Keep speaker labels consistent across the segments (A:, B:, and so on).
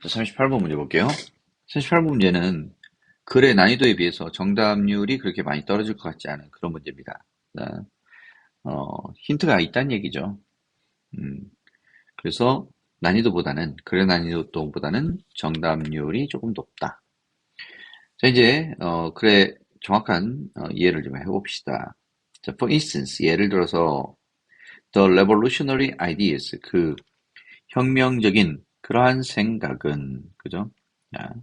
A: 38번 문제 볼게요. 38번 문제는 글의 난이도에 비해서 정답률이 그렇게 많이 떨어질 것 같지 않은 그런 문제입니다. 자, 힌트가 있다는 얘기죠. 음, 그래서 글의 난이도보다는 정답률이 조금 높다. 자, 이제, 글의 정확한 이해를 좀 해봅시다. 자, for instance, 예를 들어서, the revolutionary ideas, 그 혁명적인 그러한 생각은, 그죠? 자,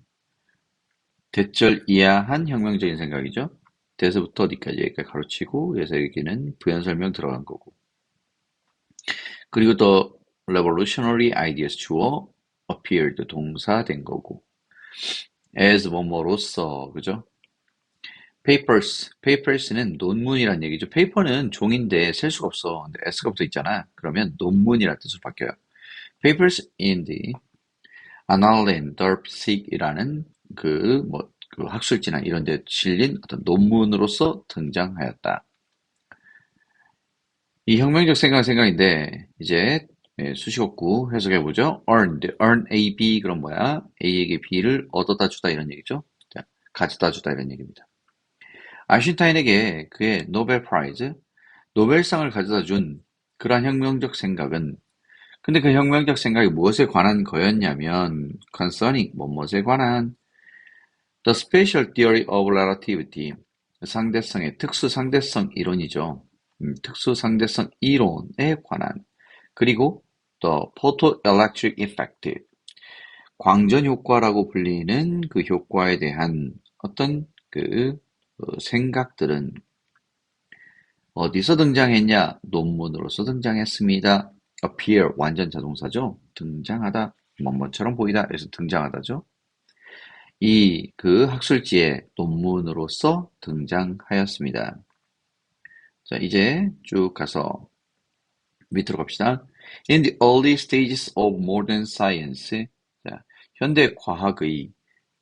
A: 대절이야한 혁명적인 생각이죠. 대에서부터 어디까지 여기까지 가로치고 그래서 여기는 부연 설명 들어간 거고. 그리고 또 revolutionary ideas 주어 appeared 동사 된 거고. as 뭐뭐로서 그죠? papers는 논문이란 얘기죠. paper는 종인데 셀 수가 없어. 근데 s가 붙어 있잖아. 그러면 논문이라는 뜻으로 바뀌어요. papers in the annalen derpsik이라는 그 학술지나 이런 데 실린 어떤 논문으로서 등장하였다. 이 혁명적 생각인데 이제 수식어구 해석해보죠. earn A, B 그럼 뭐야? A에게 B를 얻어다 주다 이런 얘기죠. 자, 가져다 주다 이런 얘기입니다. 아인슈타인에게 그의 노벨 프라이즈, 노벨상을 가져다 준 그러한 혁명적 생각은 근데 그 혁명적 생각이 무엇에 관한 거였냐면 concerning 무엇에 관한 The Special Theory of Relativity 상대성의 특수상대성 이론이죠. 특수상대성 이론에 관한 그리고 또 Photoelectric Effect 광전 효과라고 불리는 그 효과에 대한 어떤 생각들은 어디서 등장했냐? 논문으로서 등장했습니다. appear 완전 자동사죠. 등장하다 뭐뭐처럼 보이다 그래서 등장하다죠. 이 그 학술지의 논문으로서 등장하였습니다. 자, 이제 쭉 가서 밑으로 갑시다. In the early stages of modern science, 자, 현대 과학의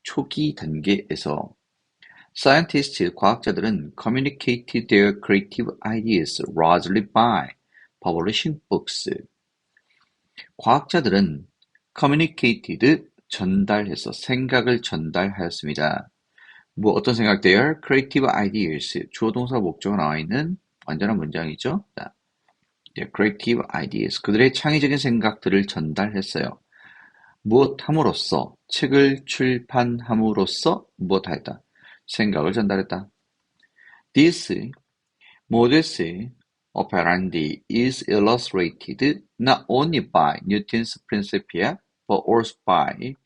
A: 초기 단계에서 scientists, 과학자들은 communicated their creative ideas largely by publishing books. 과학자들은 communicated, 전달해서 생각을 전달하였습니다. 뭐 어떤 생각 their creative ideas 주어 동사 목적어 나와 있는 완전한 문장이죠. 자, their creative ideas 그들의 창의적인 생각들을 전달했어요. 무엇함으로써 책을 출판함으로써 무엇하였다. 생각을 전달했다. This modus operandi is illustrated not only by Newton's Principia but also by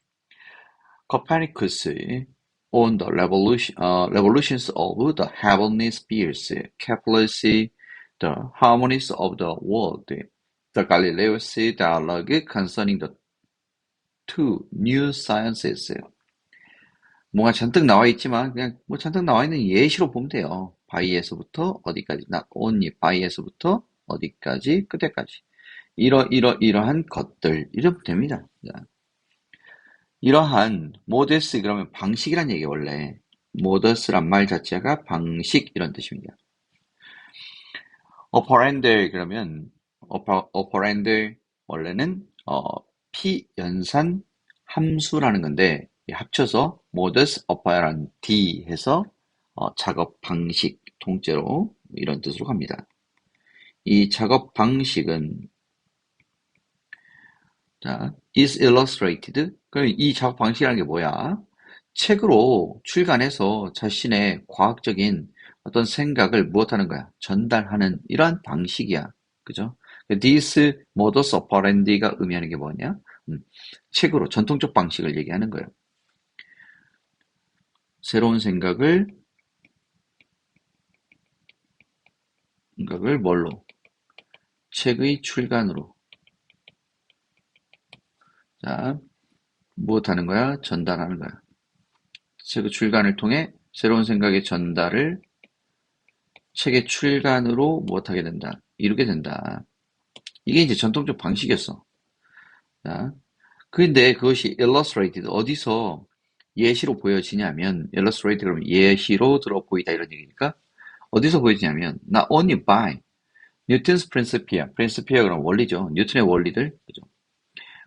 A: Copernicus on the revolutions of the heavenly spheres, Kepler's the harmonies of the world, the Galileo's dialogue concerning the two new sciences. 뭔가 잔뜩 나와 있지만 그냥 뭐 잔뜩 나와 있는 예시로 보면 돼요. 바이에서부터 어디까지, not only 바이에서부터 어디까지, 끝에까지. 이러한 것들 이러면 됩니다. 자, 이러한 모데스 그러면 방식이란 얘기 원래 모더스란 말 자체가 방식 이런 뜻입니다. operandi 그러면 operandi 원래는 피연산 함수라는 건데 합쳐서 modus operandi 해서 작업 방식 통째로 이런 뜻으로 갑니다. 이 작업 방식은 자, is illustrated. 그럼 이 작업 방식이라는 게 뭐야? 책으로 출간해서 자신의 과학적인 어떤 생각을 무엇하는 거야? 전달하는 이러한 방식이야. 그죠? This modus operandi가 의미하는 게 뭐냐? 책으로 전통적 방식을 얘기하는 거예요. 새로운 생각을 뭘로? 책의 출간으로. 자, 무엇하는 거야? 전달하는 거야. 책의 출간을 통해 새로운 생각의 전달을 책의 출간으로 무엇하게 된다. 이루게 된다. 이게 이제 전통적 방식이었어. 자, 근데 그것이 illustrated 어디서 예시로 보여지냐면 illustrated 그러면 예시로 들어 보이다 이런 얘기니까 어디서 보여지냐면 not only by Newton's Principia. Principia 그럼 원리죠. 뉴턴의 원리들. 그죠?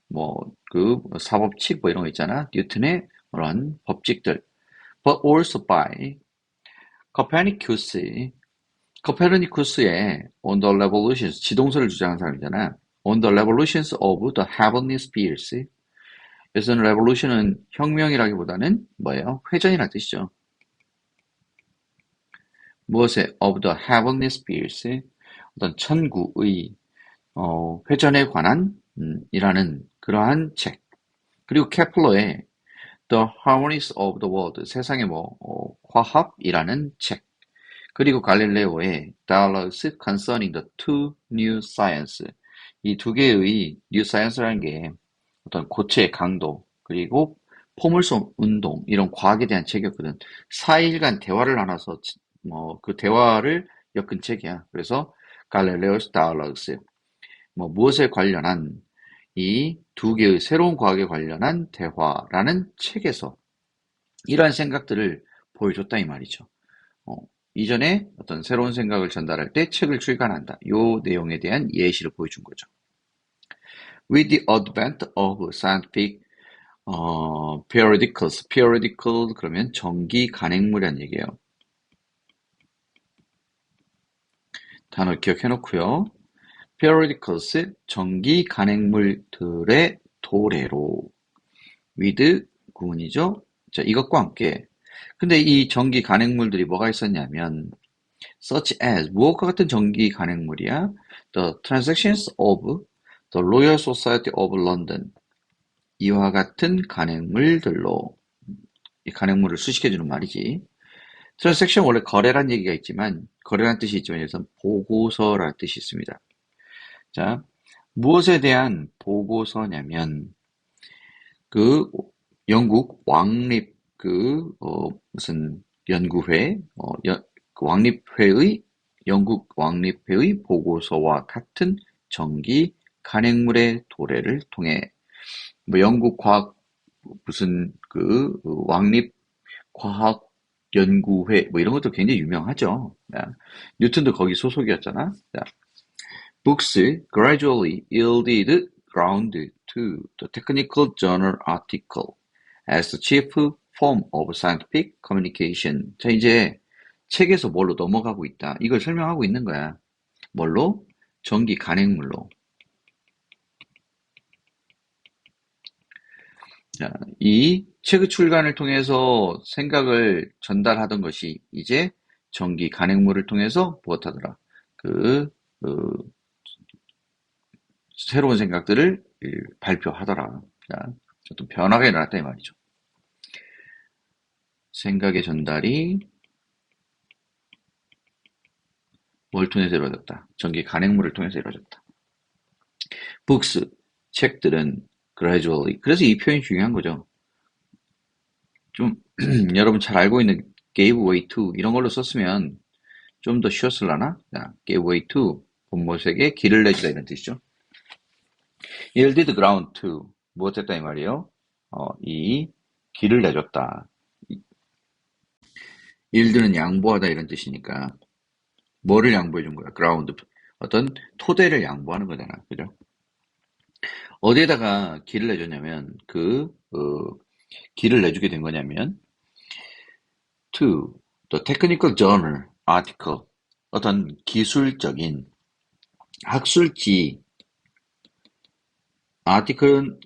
A: 뭐 그 사법칙 뭐 이런 거 있잖아. 뉴턴의 그런 법칙들. But also by Copernicus. 코페르니쿠스의 On the Revolutions, 지동설을 주장한 사람이잖아. On the Revolutions of the Heavenly Spheres. 여기서는 revolution은 혁명이라기보다는 뭐예요? 회전이라는 뜻이죠. 무엇에? Of the Heavenly Spheres. 어떤 천구의 회전에 관한 이라는 그러한 책. 그리고 케플러의 The Harmonies of the World, 세상의 화합이라는 책. 그리고 갈릴레오의 Dialogues Concerning the Two New Science. 이 두 개의 New Science라는 게 어떤 고체의 강도, 그리고 포물선 운동, 이런 과학에 대한 책이었거든. 4일간 대화를 나눠서 그 대화를 엮은 책이야. 그래서 갈릴레오스 다이얼로그스, 무엇에 관련한 이 두 개의 새로운 과학에 관련한 대화라는 책에서 이러한 생각들을 보여줬다 이 말이죠. 이전에 어떤 새로운 생각을 전달할 때 책을 출간한다. 요 내용에 대한 예시를 보여준 거죠. With the advent of scientific periodicals, periodical 그러면 정기 간행물이라는 얘기예요. 단어 기억해 놓고요. periodicals, 정기 간행물들의 도래로 with 구문이죠. 자, 이것과 함께. 근데 이 정기 간행물들이 뭐가 있었냐면 such as 무엇과 같은 정기 간행물이야? The transactions of the Royal Society of London. 이와 같은 간행물들로, 이 간행물을 수식해주는 말이지. 트랜잭션 원래 거래란 얘기가 있지만, 거래란 뜻이 있지만 여기서 보고서라는 뜻이 있습니다. 자, 무엇에 대한 보고서냐면 그 영국 왕립 무슨 연구회, 왕립회의 영국 왕립회의 보고서와 같은 정기 간행물의 도래를 통해 영국 과학 무슨 왕립 과학 연구회 이런 것도 굉장히 유명하죠. 뉴턴도 거기 소속이었잖아. Books gradually yielded ground to the technical journal article as the chief form of scientific communication. 자, 이제 책에서 뭘로 넘어가고 있다. 이걸 설명하고 있는 거야. 뭘로? 정기 간행물로. 자, 이 책의 출간을 통해서 생각을 전달하던 것이 이제 정기 간행물을 통해서 무엇하더라? 새로운 생각들을 발표하더라. 자, 어떤 변화가 일어났다 이 말이죠. 생각의 전달이 뭘 통해서 이루어졌다? 정기 간행물을 통해서 이루어졌다. Books, 책들은 gradually. 그래서 이 표현이 중요한 거죠. 좀 여러분 잘 알고 있는 gave way to 이런 걸로 썼으면 좀 더 쉬웠을라나? 자, gave way to 본모색에 길을 내주다 이런 뜻이죠. yielded ground to 무엇했다 이 말이에요. 이 길을 내줬다. yield는 양보하다 이런 뜻이니까 뭐를 양보해 준 거야? ground. 어떤 토대를 양보하는 거잖아. 그죠? 어디에다가 길을 내줬냐면 길을 내주게 된 거냐면 to the technical journal article. 어떤 기술적인 학술지 article은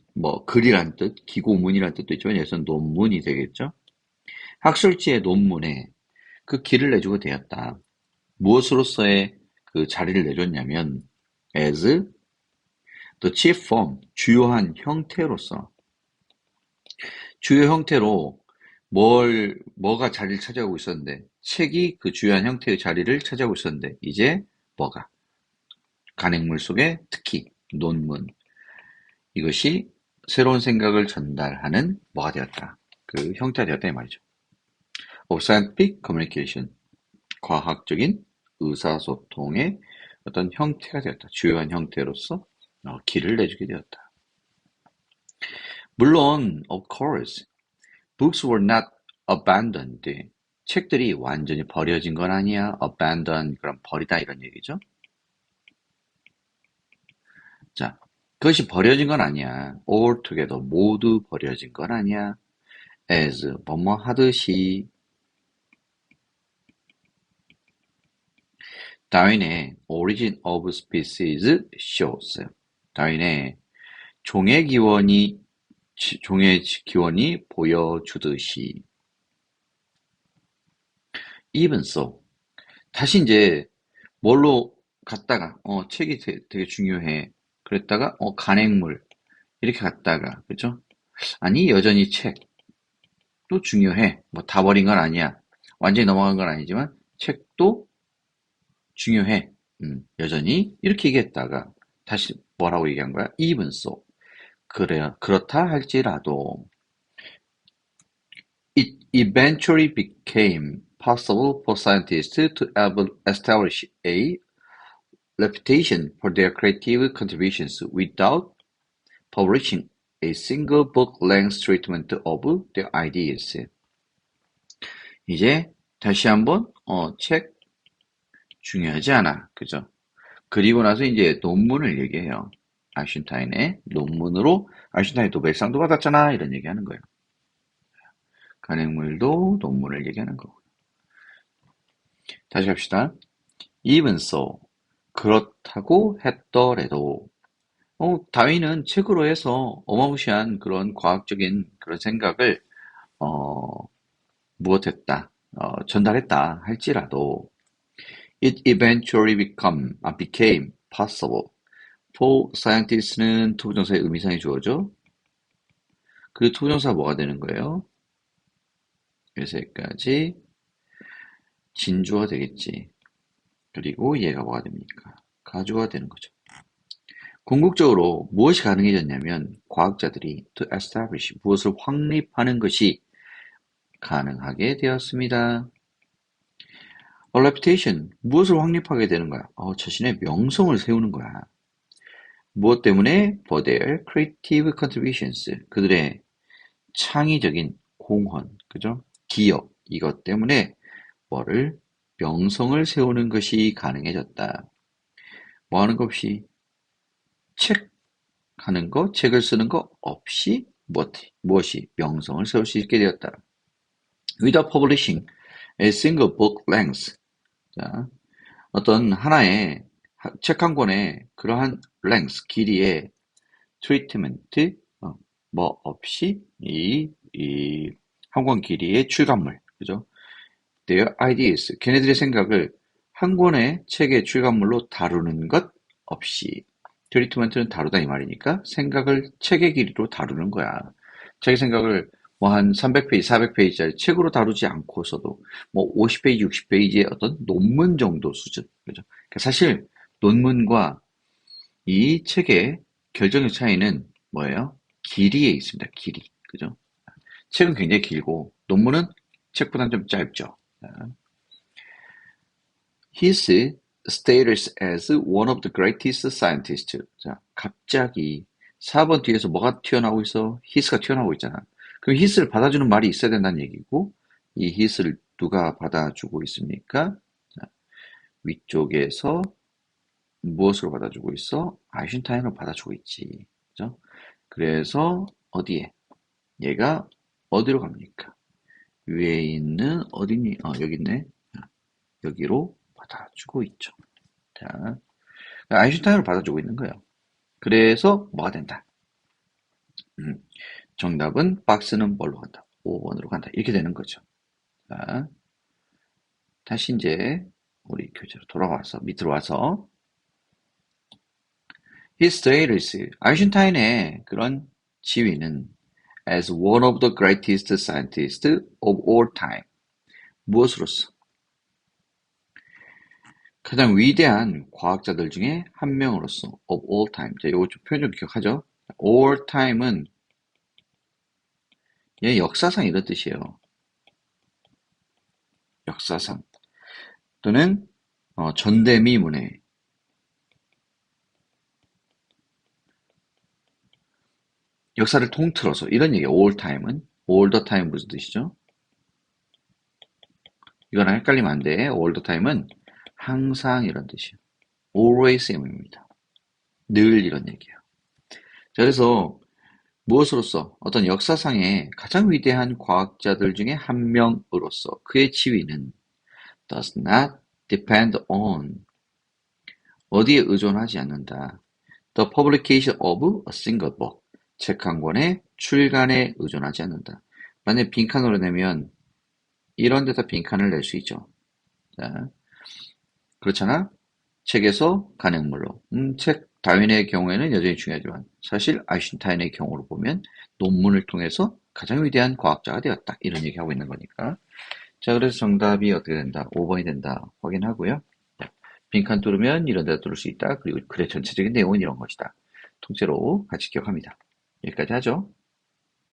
A: 글이란 뜻, 기고문이란 뜻도 있지만 여기서는 논문이 되겠죠. 학술지의 논문에 그 길을 내주게 되었다. 무엇으로서의 그 자리를 내줬냐면 as the chief form, 주요한 형태로서 주요 형태로 뭐가 자리를 차지하고 있었는데 책이 그 주요한 형태의 자리를 차지하고 있었는데 이제 뭐가 간행물 속에 특히 논문 이것이 새로운 생각을 전달하는 뭐가 되었다. 그 형태가 되었다 이 말이죠. of scientific communication 과학적인 의사소통의 어떤 형태가 되었다. 주요한 형태로서 길을 내주게 되었다. 물론 of course books were not abandoned. 책들이 완전히 버려진 건 아니야. abandon 그럼 버리다 이런 얘기죠. 자, 그것이 버려진 건 아니야. all together 모두 버려진 건 아니야. as 뭐뭐 하듯이 다윈의 origin of species shows. 다윈의 종의 기원이 보여주듯이. even so. 다시 이제 뭘로 갔다가 책이 되게 중요해. 그랬다가 간행물 이렇게 갔다가 그죠? 아니 여전히 책도 중요해. 뭐 다 버린 건 아니야. 완전히 넘어간 건 아니지만 책도 중요해. 여전히 이렇게 얘기했다가 다시 뭐라고 얘기한 거야? even so. 그래요. 그렇다 할지라도 it eventually became possible for scientists to establish a reputation for their creative contributions without publishing a single book-length treatment of their ideas. 이제 다시 한번 책 중요하지 않아. 그죠? 그리고 나서 이제 논문을 얘기해요. 아인슈타인의 논문으로 아인슈타인 노벨상도 받았잖아. 이런 얘기하는 거예요. 간행물도 논문을 얘기하는 거고. 다시 합시다. Even so. 그렇다고 했더라도 다윈은 책으로 해서 어마무시한 그런 과학적인 그런 생각을 무엇했다, 전달했다 할지라도 it eventually became possible for scientists는 투부정사의 의미상이 주어져. 그 투부정사가 뭐가 되는 거예요? 그래서 여기까지 진주어가 되겠지. 그리고 얘가 뭐가 됩니까? 가주어가 되는 거죠. 궁극적으로 무엇이 가능해졌냐면 과학자들이 to establish 무엇을 확립하는 것이 가능하게 되었습니다. A reputation 무엇을 확립하게 되는 거야? 자신의 명성을 세우는 거야. 무엇 때문에? For their creative contributions 그들의 창의적인 공헌, 그죠? 기여 이것 때문에 뭐를 명성을 세우는 것이 가능해졌다. 뭐 하는 것 없이 책 하는 거, 책을 쓰는 거 없이 무엇이 명성을 세울 수 있게 되었다. Without publishing a single book length. 자, 어떤 하나의 책 한 권의 그러한 length, 길이의 treatment, 뭐 없이 이 한 권 길이의 출간물, 그죠? Their ideas, 걔네들의 생각을 한 권의 책의 출간물로 다루는 것 없이 트리트먼트는 다루다 이 말이니까 생각을 책의 길이로 다루는 거야. 자기 생각을 뭐 한 300페이지, 400페이지짜리 책으로 다루지 않고서도 뭐 50페이지, 60페이지의 어떤 논문 정도 수준. 그죠? 그러니까 사실 논문과 이 책의 결정적 차이는 뭐예요? 길이에 있습니다. 길이. 그죠? 책은 굉장히 길고 논문은 책보다는 좀 짧죠. His status as one of the greatest scientists. 자, 갑자기 4번 뒤에서 뭐가 튀어나오고 있어? his가 튀어나오고 있잖아. 그럼 his를 받아주는 말이 있어야 된다는 얘기고, 이 his를 누가 받아주고 있습니까? 자, 위쪽에서 무엇으로 받아주고 있어? 아인슈타인으로 받아주고 있지. 그죠? 그래서 어디에? 얘가 어디로 갑니까? 위에 있는 어디니? 여기 있네. 여기로 받아주고 있죠. 자, 아인슈타인으로 받아주고 있는 거예요. 그래서 뭐가 된다? 정답은 박스는 뭘로 간다? 5번으로 간다. 이렇게 되는 거죠. 자, 다시 이제 우리 교재로 돌아와서 밑으로 와서 His status, 아인슈타인의 그런 지위는 as one of the greatest scientists of all time. 무엇으로서? 가장 위대한 과학자들 중에 한 명으로서 of all time. 자, 이거 좀 표현 좀 기억하죠? all time은 얘 역사상 이런 뜻이에요. 역사상 또는 전대미문의 역사를 통틀어서 이런 얘기예요. all time은 all the time 무슨 뜻이죠? 이거랑 헷갈리면 안 돼. all the time은 항상 이런 뜻이에요. always입니다. 늘 이런 얘기예요. 자, 그래서 무엇으로서 어떤 역사상의 가장 위대한 과학자들 중에 한 명으로서 그의 지위는 does not depend on 어디에 의존하지 않는다. The publication of a single book 책 한 권의 출간에 의존하지 않는다. 만약에 빈칸으로 내면 이런 데다 빈칸을 낼 수 있죠. 자, 그렇잖아? 책에서 간행물로. 책 다윈의 경우에는 여전히 중요하지만 사실 아인슈타인의 경우로 보면 논문을 통해서 가장 위대한 과학자가 되었다. 이런 얘기하고 있는 거니까. 자, 그래서 정답이 어떻게 된다? 5번이 된다. 확인하고요. 자, 빈칸 뚫으면 이런 데다 뚫을 수 있다. 그리고 글의 전체적인 내용은 이런 것이다. 통째로 같이 기억합니다. 여기까지 하죠.